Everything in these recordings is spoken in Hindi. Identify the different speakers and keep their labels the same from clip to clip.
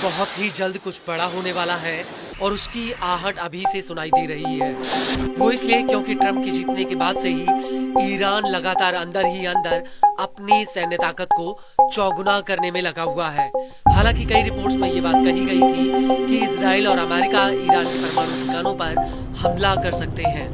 Speaker 1: बहुत ही जल्द कुछ बड़ा होने वाला है और उसकी आहट अभी से सुनाई दे रही है। वो इसलिए क्योंकि ट्रंप के जीतने के बाद से ही ईरान लगातार अंदर ही अंदर अपनी सैन्य ताकत को चौगुना करने में लगा हुआ है। हालांकि कई रिपोर्ट्स में ये बात कही गई थी कि इजराइल और अमेरिका ईरान के परमाणु ठिकानों पर हमला कर सकते हैं,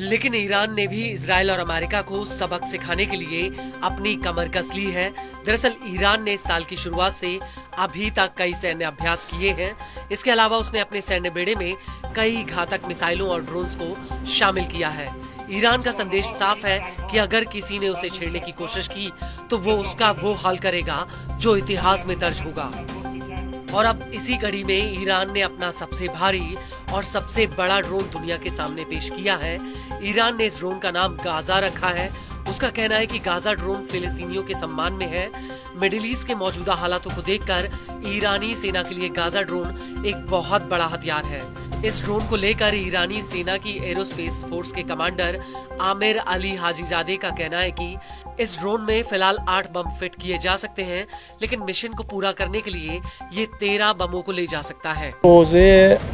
Speaker 1: लेकिन ईरान ने भी इजराइल और अमेरिका को सबक सिखाने के लिए अपनी कमर कस ली है। दरअसल ईरान ने इस साल की शुरुआत से अभी तक कई सैन्य अभ्यास किए हैं। इसके अलावा उसने अपने सैन्य बेड़े में कई घातक मिसाइलों और ड्रोन्स को शामिल किया है। ईरान का संदेश साफ है कि अगर किसी ने उसे छेड़ने की कोशिश की तो वो उसका वो हाल करेगा जो इतिहास में दर्ज होगा। और अब इसी कड़ी में ईरान ने अपना सबसे भारी और सबसे बड़ा ड्रोन दुनिया के सामने पेश किया है। ईरान ने इस ड्रोन का नाम गाजा रखा है। उसका कहना है कि गाजा ड्रोन फिलिस्तीनियों के सम्मान में है। मिडिल ईस्ट के मौजूदा हालातों को देखकर ईरानी सेना के लिए गाजा ड्रोन एक बहुत बड़ा हथियार है। इस ड्रोन को लेकर ईरानी सेना की एरोस्पेस फोर्स के कमांडर आमिर अली हाजीजादे का कहना है कि इस ड्रोन में फिलहाल 8 बम फिट किए जा सकते हैं, लेकिन मिशन को पूरा करने के लिए ये 13 बमों को ले जा सकता है।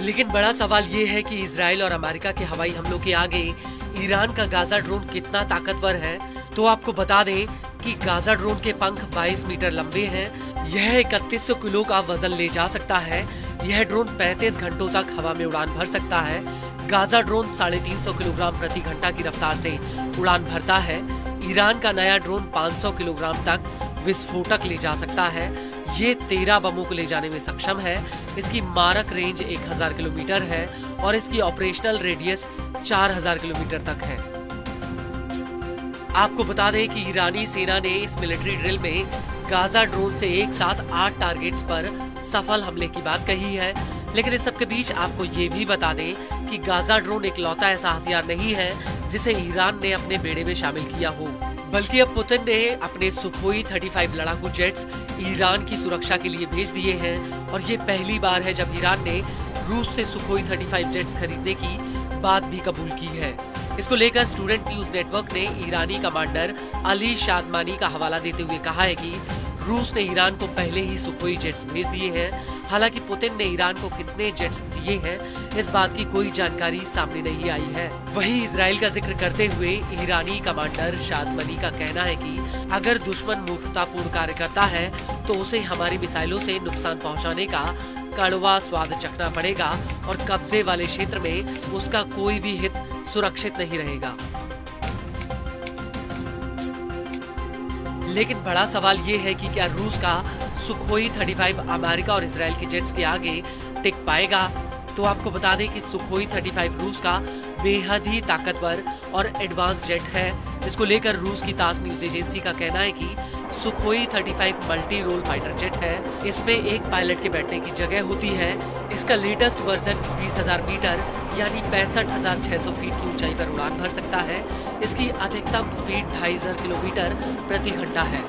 Speaker 1: लेकिन बड़ा सवाल ये है कि इजराइल और अमेरिका के हवाई हमलों के आगे ईरान का गाजा ड्रोन कितना ताकतवर है। तो आपको बता दें कि गाजा ड्रोन के पंख 22 मीटर लंबे हैं। यह 3100 किलो का वजन ले जा सकता है। यह ड्रोन 35 घंटों तक हवा में उड़ान भर सकता है। गाजा ड्रोन 350 किलोग्राम प्रति घंटा की रफ्तार से उड़ान भरता है। ईरान का नया ड्रोन 500 किलोग्राम तक विस्फोटक ले जा सकता है। ये 13 बमों को ले जाने में सक्षम है। इसकी मारक रेंज 1000 किलोमीटर है और इसकी ऑपरेशनल रेडियस 4000 किलोमीटर तक है। आपको बता दें कि ईरानी सेना ने इस मिलिट्री ड्रिल में गाजा ड्रोन से एक साथ 8 टारगेट्स पर सफल हमले की बात कही है। लेकिन इस सब के बीच आपको ये भी बता दें कि गाजा ड्रोन इकलौता ऐसा हथियार नहीं है जिसे ईरान ने अपने बेड़े में शामिल किया हो, बल्कि अब पुतिन ने अपने सुखोई 35 लड़ाकू जेट्स ईरान की सुरक्षा के लिए भेज दिए हैं। और ये पहली बार है जब ईरान ने रूस से सुखोई 35 जेट्स खरीदने की बात भी कबूल की है। इसको लेकर स्टूडेंट न्यूज नेटवर्क ने ईरानी कमांडर अली शादमानी का हवाला देते हुए कहा है कि रूस ने ईरान को पहले ही सुखोई जेट्स भेज दिए हैं। हालांकि पुतिन ने ईरान को कितने जेट्स दिए हैं इस बात की कोई जानकारी सामने नहीं आई है। वहीं इजराइल का जिक्र करते हुए ईरानी कमांडर शादमानी का कहना है कि अगर दुश्मन मूर्खतापूर्ण कार्य करता है तो उसे हमारी मिसाइलों से नुकसान पहुंचाने का कड़वा स्वाद चखना पड़ेगा और कब्जे वाले क्षेत्र में उसका कोई भी हित सुरक्षित नहीं रहेगा। लेकिन बड़ा सवाल ये है कि क्या रूस का सुखोई 35 अमेरिका और इजराइल के जेट्स के आगे टिक पाएगा। तो आपको बता दें कि सुखोई 35 रूस का बेहद ही ताकतवर और एडवांस जेट है। इसको लेकर रूस की तास न्यूज एजेंसी का कहना है कि Sukhoi 35 multi role fighter jet है। इसमें एक पायलट के बैठने की जगह होती है। इसका लेटेस्ट वर्जन 20,000 मीटर यानी 65,600 फीट की ऊंचाई पर उड़ान भर सकता है। इसकी अधिकतम स्पीड 2500 किलोमीटर प्रति घंटा है।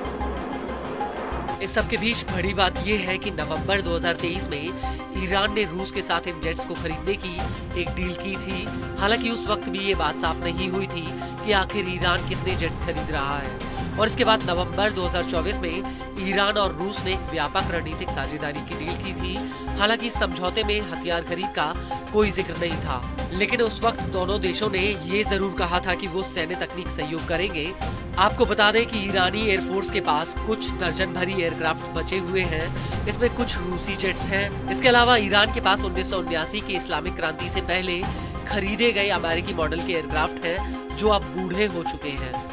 Speaker 1: इस सब के बीच बड़ी बात यह है कि नवंबर 2023 में ईरान ने रूस के साथ इन जेट्स को खरीदने की एक डील की थी। हालांकि उस वक्त भी ये बात साफ नहीं हुई थी कि आखिर ईरान कितने जेट्स खरीद रहा है। और इसके बाद नवंबर 2024 में ईरान और रूस ने एक व्यापक रणनीतिक साझेदारी की डील की थी। हालांकि इस समझौते में हथियार खरीद का कोई जिक्र नहीं था, लेकिन उस वक्त दोनों देशों ने ये जरूर कहा था कि वो सैन्य तकनीक सहयोग करेंगे। आपको बता दें कि ईरानी एयरफोर्स के पास कुछ दर्जन भरी एयरक्राफ्ट बचे हुए हैं। इसमें कुछ रूसी जेट्स हैं। इसके अलावा ईरान के पास 1979 की इस्लामिक क्रांति से पहले खरीदे गए अमेरिकी मॉडल के एयरक्राफ्ट हैं जो अब बूढ़े हो चुके हैं।